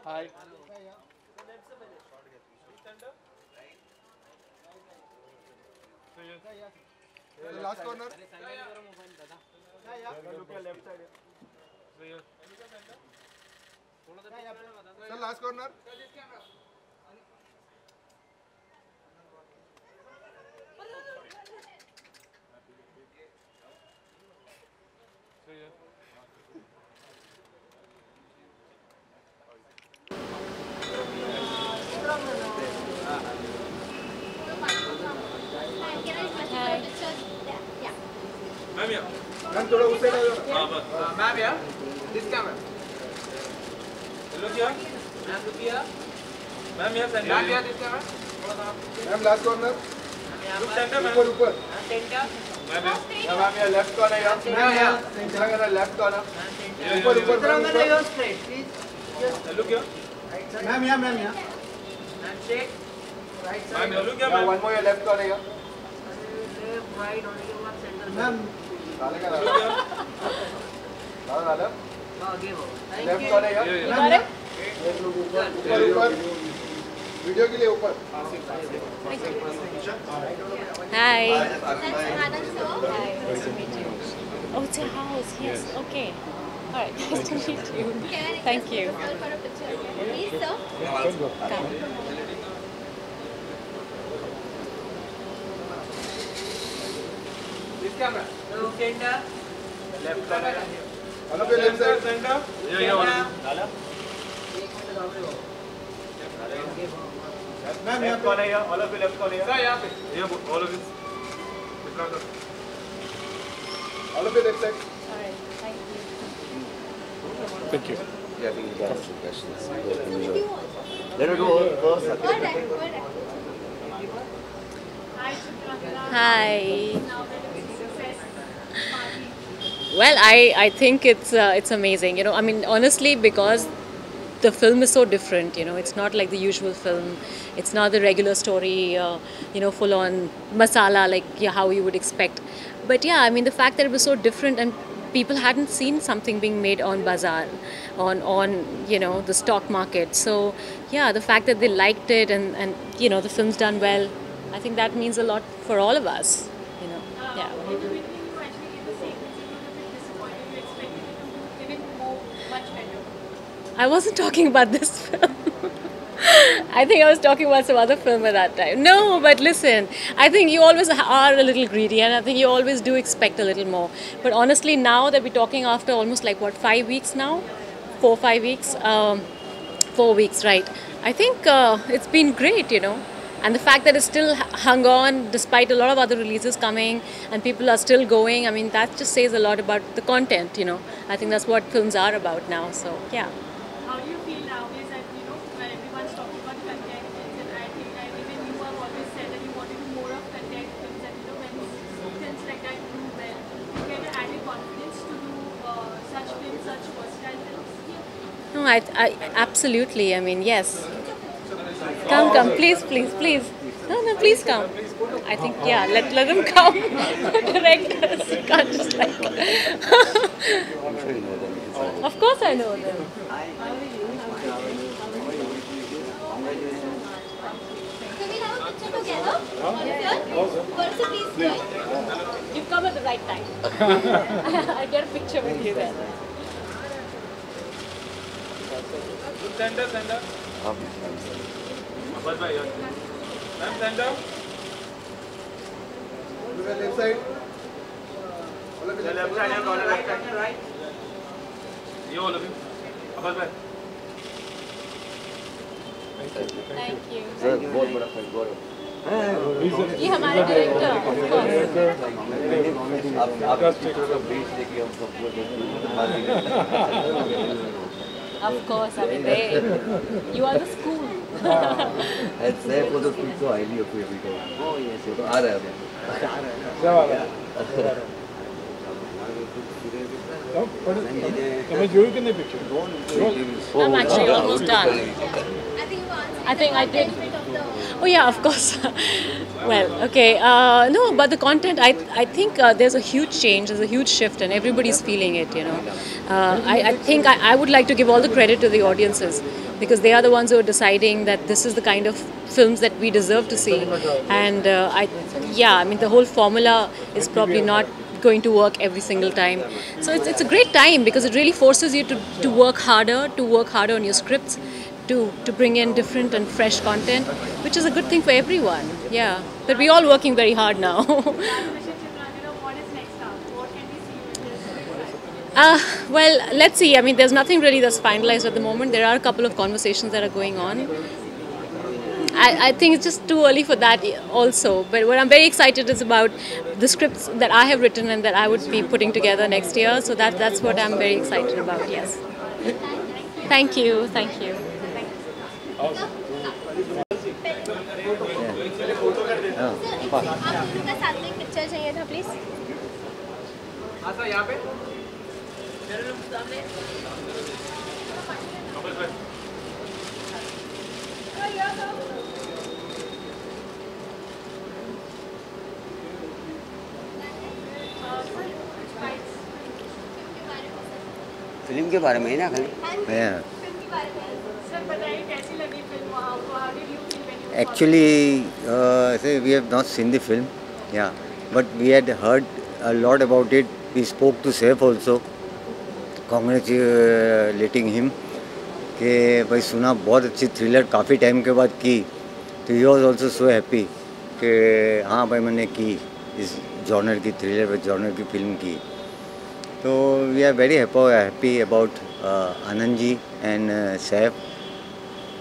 Hi. The last corner. Look your left side. Sir, last corner. Ma'am, yeah. Ma'am, थोड़ा उस side आ जाओ. Ma'am, yeah? This camera. Look here. Ma'am, look here. Ma'am, here, center. Ma'am, yeah, this camera. Ma'am, last corner. Look center, ma'am. ऊपर ऊपर. Center. Ma'am, yeah. Yeah, ma'am, yeah, left corner. Yeah. Yeah, yeah. Yeah, left corner. Yeah, ऊपर yeah, ऊपर Throw ma'am, me the ऊपर. your straight, please. yeah. Look here. Ma'am, yeah, ma'am, yeah. And shake. Right Ma'am, side. yeah. Look here, Yeah, ma'am. one more your left corner. Yeah. Left, right, only one center. Ma'am. डालेगा Look डाला. here. डाला. Oh, give over. Thank Left you. corner. Yeah. Yeah, yeah. Ma'am, yeah. ऊपर ऊपर. Video के लिए ऊपर. Hi. That's Anand sir. Hi. Nice to meet you. Oh, it's a house. Yes. Okay. All right. Nice to meet you. Can I Thank you. request for a picture? Please, sir. Come. This camera. So, center. Left corner. All of your left side. Center. Yeah, yeah. All of you. Ma'am, Left corner here. All of you left corner here. Sir, yeah. Yeah, all of you. all of your left side. All right. Thank you. Yeah, I think you got some questions. Do you want? Let her go first. Alright, alright. Hi. Well, I think it's amazing. You know, I mean, honestly, because the film is so different. You know, it's not like the usual film. It's not the regular story. You know, full on masala like how you would expect. But yeah, I mean, the fact that it was so different and people hadn't seen something being made on bazaar, on you know the stock market. So yeah, the fact that they liked it and you know the film's done well, I think that means a lot for all of us. You know, yeah. I wasn't talking about this film. I think I was talking about some other film at that time. No, but listen, I think you always are a little greedy and I think you always do expect a little more. But honestly, now that we're talking after almost like what, 5 weeks now? 4, 5 weeks? 4 weeks, right. I think it's been great, you know. And the fact that it's still hung on despite a lot of other releases coming and people are still going, I mean, that just says a lot about the content, you know. I think that's what films are about now, so yeah. How do you feel nowadays that, you know, when everyone's talking about content and I think that even you have always said that you want to do more of content films and, you know, when films like that do well, you get an added confidence to do such films, such versatile films? No, I absolutely, I mean, yes. Come, please, please, please. No, please come. I think, yeah, let them come. Directors, you can't just like... I'm sure you know them. Of course I know them. Can we have a picture together? All of you? Versa, please join. You've come at the right time. I get a picture with you then. Look center, center. Bye bye. Ma'am, center. All of your left side. All of your The left left side, yeah, corner left Right, side. right. You all of you. Bye bye. Thank you. Sir, बहुत बड़ा fight, बहुत ये हमारे director of course. आप इसको बीच लेके हम सबको Of course, I mean you are the school. and say for the speak so highly of you every time. Oh yes, ये तो आ रहा है I'm actually almost done. I think you answered I think I did. benefit of the Oh yeah, of course. Well, okay. No, but the content, I think there's a huge change, there's a huge shift, and everybody's feeling it. I think I would like to give all the credit to the audiences because they are the ones who are deciding that this is the kind of films that we deserve to see. And I mean, the whole formula is probably not going to work every single time. So it's a great time because it really forces you to work harder on your scripts, to bring in different and fresh content, which is a good thing for everyone. Yeah, but we're all working very hard now. What is next up? What can we see with this? Well, let's see. I mean, there's nothing really that's finalized at the moment. There are a couple of conversations that are going on. I think it's just too early for that also. But what I'm very excited is about the scripts that I have written and that I would be putting together next year. So that's what I'm very excited about, yes. Thank you. Thank you. आप लोगों का साथ में एक picture चाहिए था please. हाँ sir यहाँ पे. फिल्म के बारे में ही ना खाली. सर बताइए कैसी लगी फिल्म आपको? How did you feel when you Actually, we have not seen the film, yeah, but we had heard a lot about it. We spoke to Saif also, congratulating him कि भाई सुना बहुत अच्छी thriller काफ़ी time के बाद की, तो he was also so happy कि हाँ भाई मैंने की इस जॉनर की थ्रिलर जॉनर की फिल्म की. तो we are very happy about Anand ji and Saif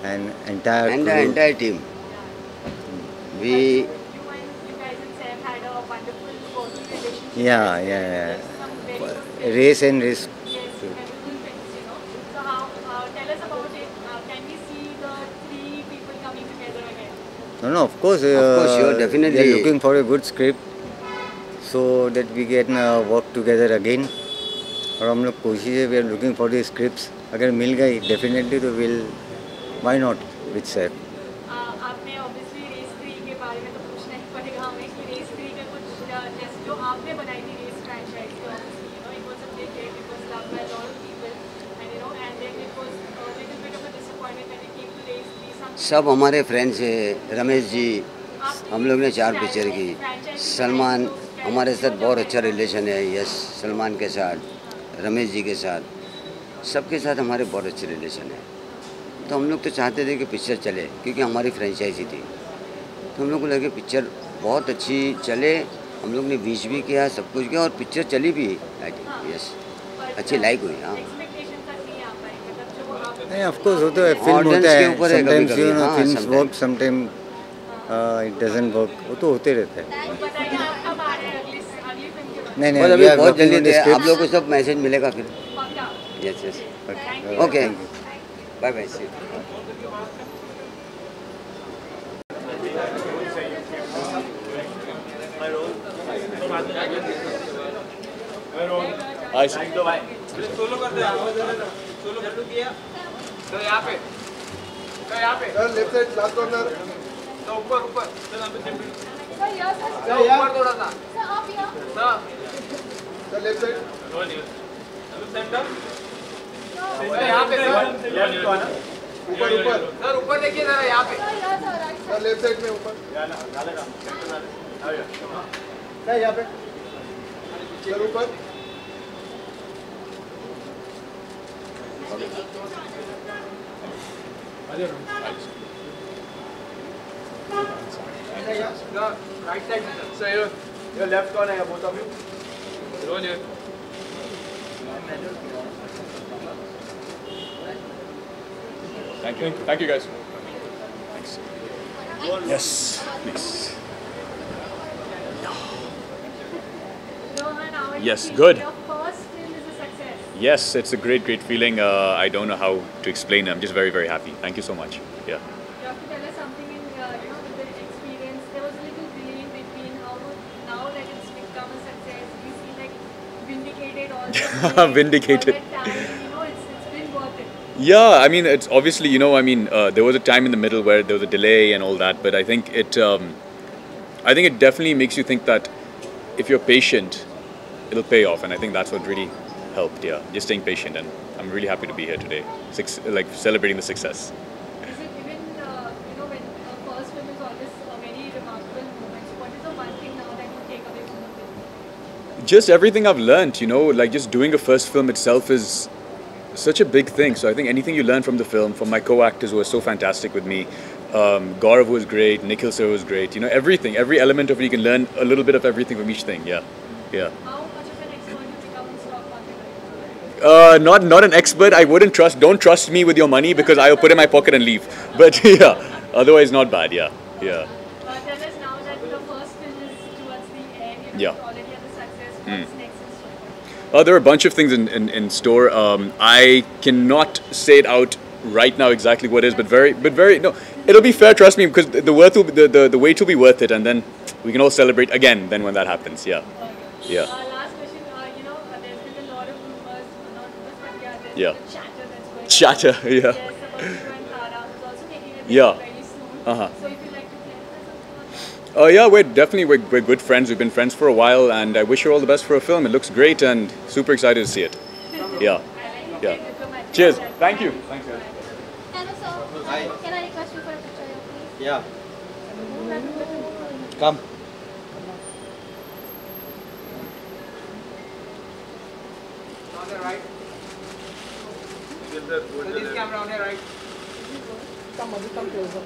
and entire team. We you guys and Sam had a wonderful working relationship. yeah. Some very good Race and race. yes, memorable things, So how tell us about it. Can we see the three people coming together again? No, of course, sure, definitely. We are looking for a good script so that we can work together again. और हम लोग कोशिश है, we are looking for the scripts. अगर मिल गई definitely तो why not with Saif. आपने obviously race 3 के बारे में तो पूछना ही पड़ेगा हमें कि रेस 3 का कुछ जैसे जो आपने बनाई थी रेस फ्रैंचाइज की, obviously it was a big hit, it was loved by a lot of people, and then it was a little bit of a disappointment when it came to race 3. सब हमारे friends हैं. रमेश जी, हम लोग ने 4 picture की. सलमान, हमारे साथ बहुत अच्छा रिलेशन है. यस, सलमान के साथ, रमेश जी के साथ, सबके साथ हमारे बहुत अच्छे रिलेशन है. तो हम लोग तो चाहते थे कि पिक्चर चले क्योंकि हमारी फ्रेंचाइजी थी. तो हम लोग को लगे पिक्चर बहुत अच्छी चले. हम लोग ने विश भी किया, सब कुछ किया और पिक्चर चली भी. आई थिंक यस, अच्छी लाइक हुई. हाँ, नहीं, of course होता है, फिल्म होता है. Sometimes films work, sometimes it doesn't work. वो तो होते रहता है. नहीं बस अभी बहुत जल्दी आप लोगों को सब मैसेज मिलेगा फिर. Yes okay, bye bye. Solo कर दे. सोलो कर दिया. तो यहाँ पे sir left side last corner. तो ऊपर सर ऊपर थोड़ा सा. सर आप यहाँ. Sir left side. सेंटर. यहाँ पे सर. ऊपर सर ऊपर देखिए जरा यहाँ पे. सर यहाँ sir right. Sir left side में ऊपर. सर यहाँ पे. सर ऊपर. Right side. Sir your left कौन है? Both of you. Roll here. Thank you guys. Thanks. Yes, please. Yes, good. Your first film is a success. Yes, it's a great feeling. I don't know how to explain. I'm just very happy. Thank you so much. Yeah. You have to tell us something in with the experience. There was a little delay in between. How now that it's become a success, you feel like vindicated all the Vindicated. all that time, it's been worth it. Yeah, I mean, it's obviously, you know, I mean, there was a time in the middle where there was a delay and all that, but I think it definitely makes you think that if you're patient, it'll pay off, and I think that's what really helped. Yeah, just staying patient, and I'm really happy to be here today, like celebrating the success. Is it even, you know, when first film is always a very remarkable moment, so what is the one thing now that you take away from the film? Just everything I've learned, you know, like just doing a first film itself is such a big thing. So I think anything you learn from the film, from my co-actors who were so fantastic with me, Gaurav was great, Nikhil sir was great, you know, everything, every element of it, you can learn a little bit of everything from each thing. Yeah. How much of an expert you become in stock market? Not an expert. I wouldn't don't trust me with your money, because I'll put it in my pocket and leave. But yeah, otherwise not bad. Yeah. Tell us now that the first film is towards the end, you Yeah. already had the success, what's next in store? There are a bunch of things in store. I cannot say it out right now exactly what it is, but very no. It'll be fair, trust me, because the wait will be worth it, and then we can all celebrate again. Then when that happens, yeah. Last question, you know, there's been a lot of rumors, not rumors, but yeah, there's Yeah. been chatter that's going on. Chatter, yeah. Yes, about you and Tara, who's also making a Yeah. very soon. Uh-huh. So if you'd like to clarify something on that. Yeah, we're good friends. We've been friends for a while, and I wish her all the best for her film. It looks great, and super excited to see it. Yeah. Cheers. Thank you. Thanks, guys. Hello, sir. Can I request you for a picture here, please? Yeah. Come. On the right. So this camera on your right. Come closer.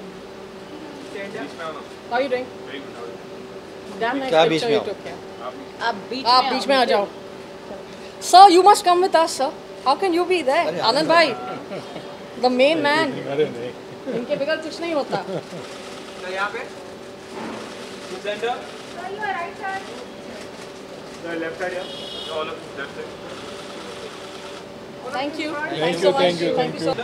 Stand up. How are you doing? Damn nice क्या बीच picture में you हो? took here. आप बीच में आ जाओ. Sir, you must come with us, sir. How can you be there? Anand bhai, the main man. इनके बगैर कुछ नहीं होता. So यहाँ पे. Center. Sir, you are right side. The left side, yeah. All of left side. Thank you. Thank you. Thank you, sir.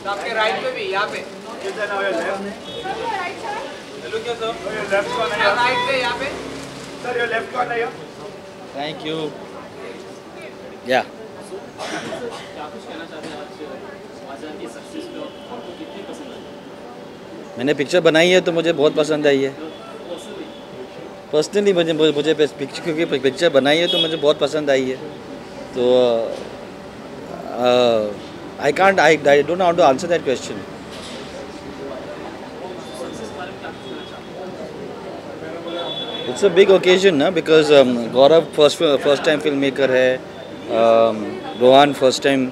तो आपके right पे भी यहाँ पे. Is that now your left? Sir, you are right side. Look here, sir. Your left corner, yeah. Right पे यहाँ पे. Sir, your left corner, yeah. Thank you. Yeah. मैंने पिक्चर बनाई है तो मुझे बहुत पसंद आई है. पर्सनली मुझे पिक्चर, क्योंकि पिक्चर बनाई है तो मुझे बहुत पसंद आई है. तो I don't know how to answer that question. It's a big occasion, na, because Gaurav first time filmmaker है, Rohan first time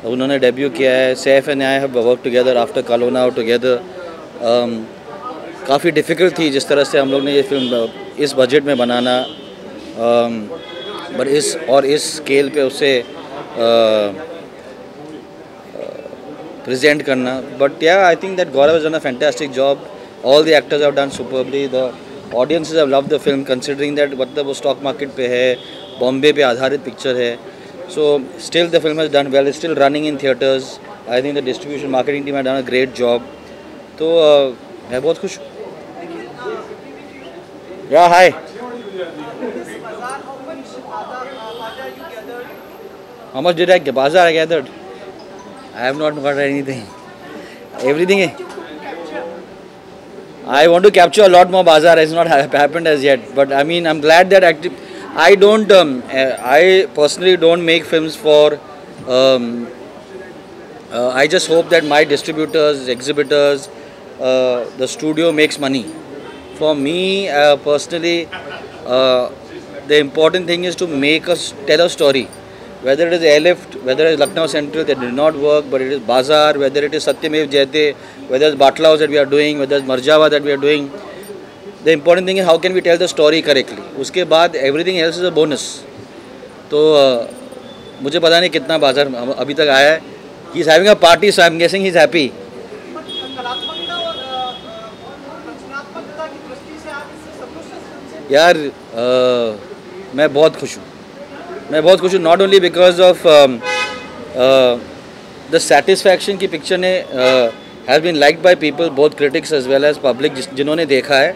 उन्होंने डेब्यू किया है, Saif and I have work together after कलोना टुगेदर. काफ़ी डिफ़िकल्ट थी जिस तरह से हम लोग ने ये फिल्म इस बजट में बनाना, बट इस स्केल पे उसे प्रेजेंट करना. बट या I think that Gaurav has done a fantastic job. All the actors have done superbly. The audiences have loved the film, considering that मतलब वो स्टॉक मार्केट पे है, बॉम्बे पे आधारित पिक्चर है. So still the film has done well. It's still running in theaters. I think the distribution marketing team has done a great job. तो मैं बहुत खुश हूँ. Yeah, hi. How much did I get? Bazaar I gathered. I have not got anything. Everything. I want to capture a lot more bazaar. It's not happened as yet. But I mean, I'm glad that I don't. I personally don't make films for. I just hope that my distributors, exhibitors, the studio makes money. For me personally, the important thing is to tell a story. Whether it is Airlift, whether it is Lucknow Central that did not work, but it is Bazaar, whether it is Satyamev Jayate, whether it's Batlaos that we are doing, whether it's Marjava that we are doing. The important thing is how can we tell the story correctly. उसके बाद everything else is a bonus. तो मुझे पता नहीं कितना बाजार अभी तक आया है. He is having a party, so I am guessing he is happy. यार मैं बहुत खुश हूँ. Not only because of the satisfaction की पिक्चर ने has been liked by people, both critics as well as public जिन्होंने देखा है.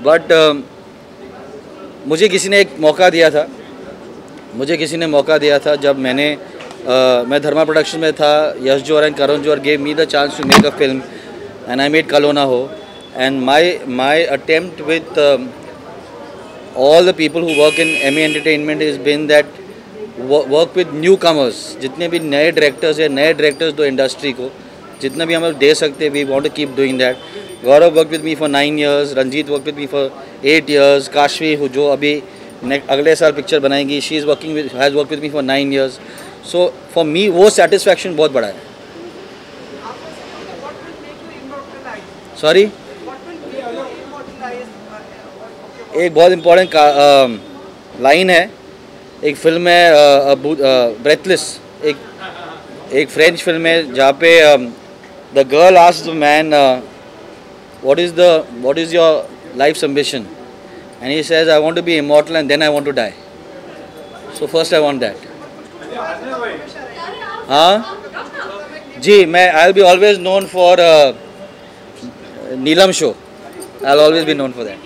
बट मुझे किसी ने मौका दिया था जब मैंने मैं धर्मा प्रोडक्शन में था. यश जोहर and Karan Johar gave me the chance to make a film, and I made Kalo Na Ho. And my attempt with all the people who work in MA Entertainment has been that work with newcomers. जितने भी नए directors हैं, नए directors दो industry को, जितना भी हम लोग दे सकते हैं, we want to keep doing that. Gaurav worked with me for 9 years, Ranjit worked with me for 8 years, Kashvi who जो अभी अगले साल पिक्चर बनाएगी, she has worked with me for 9 years. So for me वो satisfaction बहुत बड़ा है. Sorry? एक बहुत इम्पोर्टेंट लाइन है, एक फिल्म है ब्रेथलेस, एक फ्रेंच फिल्म है जहाँ पे the girl asks the man what is your life's ambition, and he says I want to be immortal and then I want to die. So first I want that. हाँ जी, मैं I'll be always known for Neelam show. I'll always be known for that.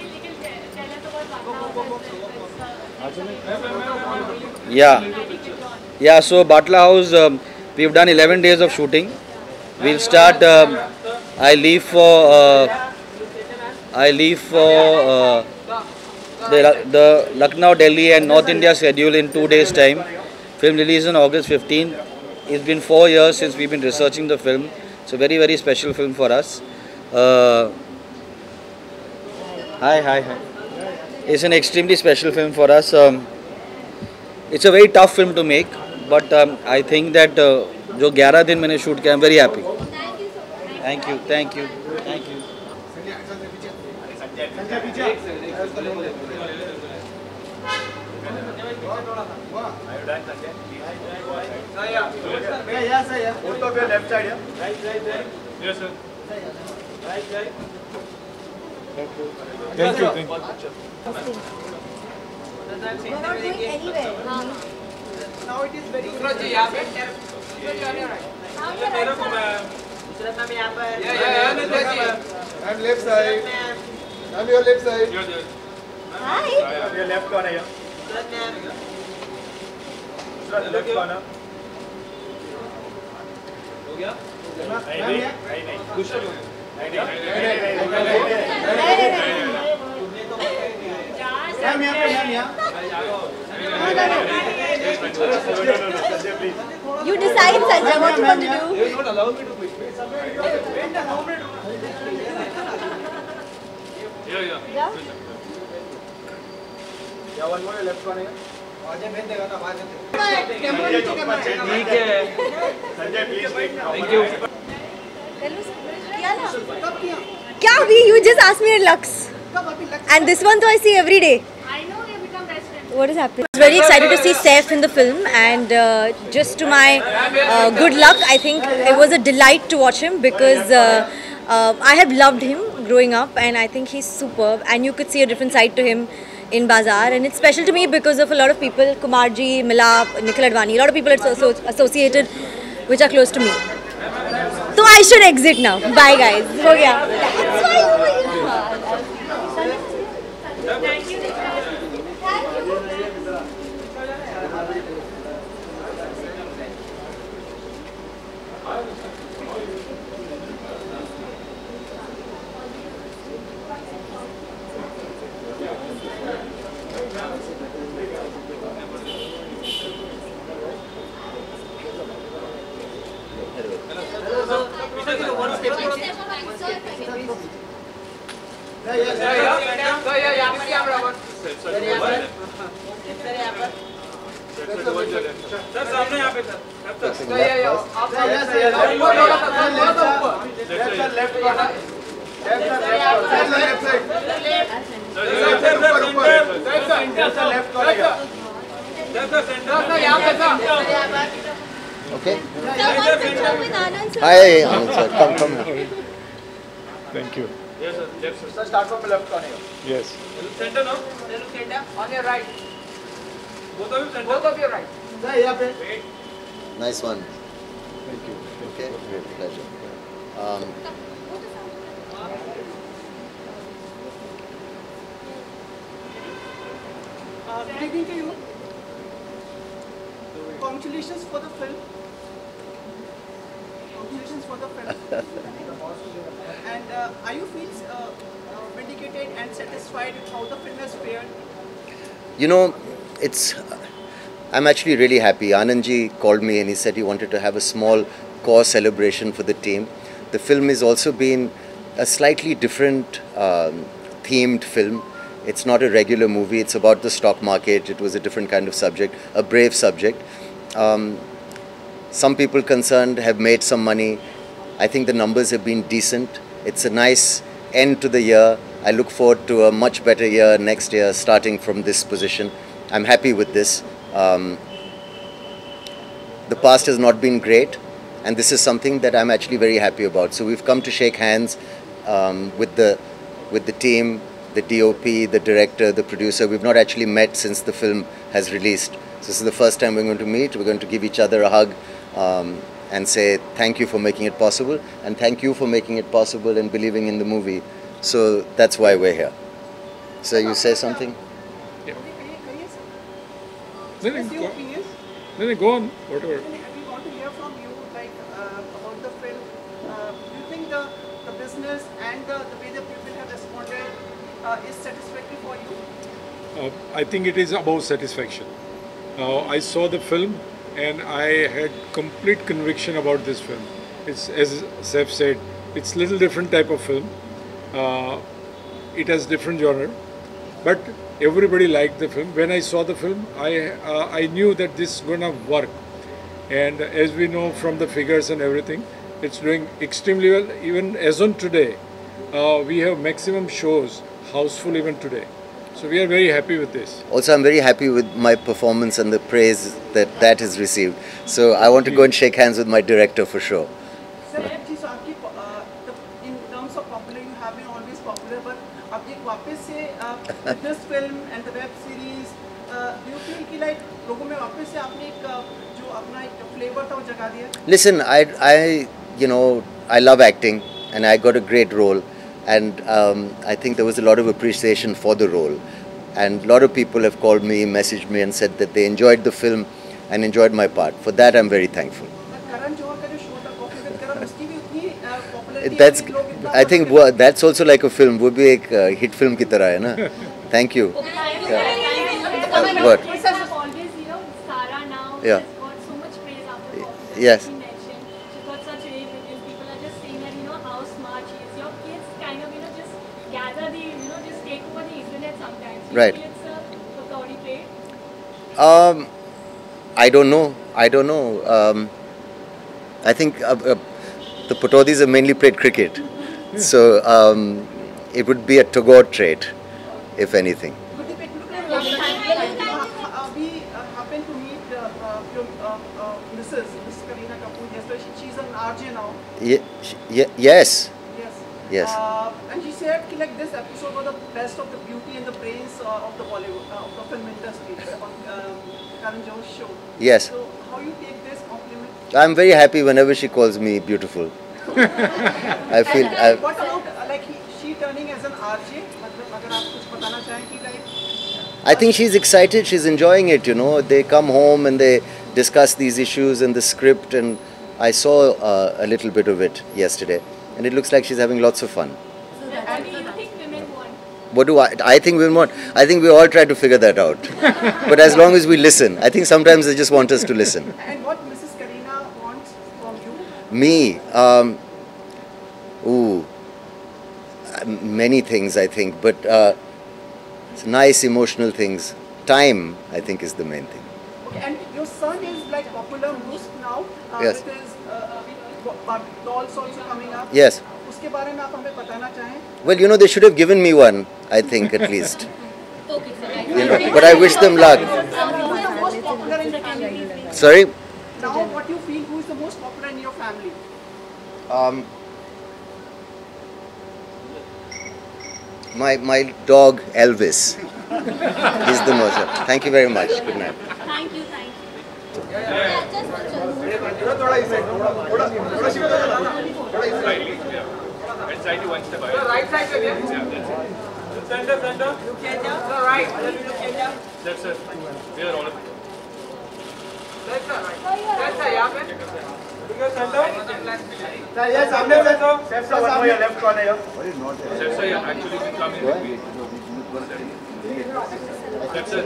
Yeah. So Batla House, we've done 11 days of shooting. We'll start. I leave for the Lucknow, Delhi, and North India schedule in 2 days' time. Film release on August 15. It's been 4 years since we've been researching the film. It's a very, very special film for us. Hi. It's an extremely special film for us. It's a very tough film to make, but I think that जो 11 दिन मैंने shoot किया, I'm very happy. Thank you. Both of your left side, yeah? Right. Yes, sir. Right. Thank you. We're not going anywhere. Now it is very good. यहाँ पे I'm left side. I'm your left side. Hi. Your left corner, yeah. Left corner. हो गया? नहीं. कुछ नहीं. You decide, Sanjay, what you want to do. You don't allow me to quit. Yeah. One more left corner. Sanjay, please take. Thank you. क्या हुई? You just asked me at Lux. And this one, though, I see every day. I know we have become best friends. What is happening? I was very excited to see Saif in the film, and just to my good luck, I think it was a delight to watch him because I have loved him growing up, and I think he's superb. And you could see a different side to him in Bazaar, and it's special to me because of a lot of people, Kumarji, Milap, Nikhil Advani, a lot of people associated which are close to me. So I should exit now. Bye guys. हो गया. That's why you were Thank you. Okay. with Anand sir. Hi, Anand sir. Come now. Thank you. Yes, sir. Left, sir. Sir, start from the left corner. Look Yes. center, no? Look center. On your right. Both of you center. Both of you right. Sir, यहाँ पे. Wait. Nice one. Thank you. Okay. Pleasure. Greeting to you. congratulations for the film. Congratulations for the film. And are you feel vindicated and satisfied with how the film has fared? You know, I'm actually really happy. Anandji called me and he said he wanted to have a small core celebration for the team. The film has also been a slightly different themed film. It's not a regular movie. It's about the stock market. It was a different kind of subject, a brave subject. Some people concerned have made some money. I think the numbers have been decent. It's a nice end to the year. I look forward to a much better year next year, starting from this position. I'm happy with this. The past has not been great, and this is something that I'm actually very happy about. So we've come to shake hands with the team, the DOP, the director, the producer. We've not actually met since the film has released. So this is the first time we're going to meet. We're going to give each other a hug and say thank you for making it possible, and thank you for making it possible and believing in the movie. So that's why we're here. So you say something? Yeah. No, go on, whatever. We want to hear from you, like about the film. Do you think the business and the way the people have responded is satisfactory for you? I think it is about satisfaction. I saw the film and I had complete conviction about this film. It's, as Saif said, it's a little different type of film. It has different genre, but everybody liked the film. When I saw the film, I knew that this is gonna work. And as we know from the figures and everything, it's doing extremely well. Even as on today, we have maximum shows, houseful even today. So we are very happy with this. Also, I'm very happy with my performance and the praise that has received. So I want to go and shake hands with my director for sure. Sir, in terms of popular, you have been always popular, but वापस से this film and the web series, do you feel like लोगों में वापस से आपने जो अपना एक flavor था वो जगा दिया? Listen, I love acting and I got a great role, and I think there was a lot of appreciation for the role, and a lot of people have called me, messaged me and said that they enjoyed the film and enjoyed my part. For that I'm very thankful. I think that's also like a film. वो भी एक hit film की तरह है ना. Thank you. What? Sara now has got so much praise after Popular. Yes. She mentioned she's got such rave reviews. People are just saying that how smart she is. Your kids kind of just gather the just take over the internet sometimes. Right. It's a Patodi play. I don't know. I think the Patodis have mainly played cricket, so it would be a Tagore trait, if anything. We happened to meet Mrs. Kareena Kapoor yesterday. She's an RJ now. Yes. And she said like this episode was the best of the beauty and the brains of the Bollywood, of the film industry on Karan Johar's show. Yes. So how you take this compliment? I'm very happy whenever she calls me beautiful. I feel. What about like she turning as an RJ? अगर आप कुछ बताना चाहें कि like. I think she's excited. She's enjoying it. They come home and they discuss these issues and the script, and I saw a little bit of it yesterday, and it looks like she's having lots of fun. So what do you think women want? What do I think women want? I think we all try to figure that out. But as long as we listen, I think sometimes they just want us to listen. And what Mrs. Kareena wants from you? Me, many things I think, but it's nice emotional things. Time, I think, is the main thing. Okay, and your son is like popular most now. Yes. With his dolls also coming up. Yes. उसके बारे में आप हमें बताना चाहें? Well, they should have given me one, I think, at least. But I wish them luck. Who is the most popular in the family? Sorry? Now, what you feel? Who is the most popular in your family? My dog Elvis. He's the most. Thank you very much. Good night. Thank you. Slightly one step ahead. Right side again. Center. Look at right. Left sir. We are all of it. Sir, yes, सामने से तो Sir, one more your left corner here. Sir, yeah, actually we come in between. Sir,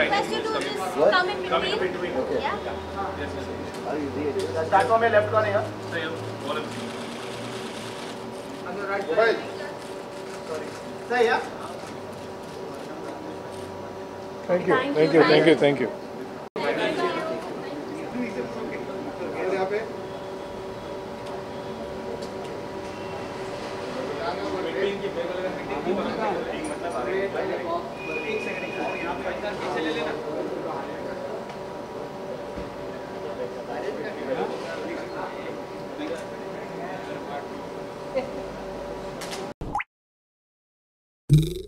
request you to just come in between. Yeah. Start from your left corner here. Sir, yeah, all of you. On your right side. Sorry. Sir, yeah. Thank you, thank you, thank you, thank you. Thank you.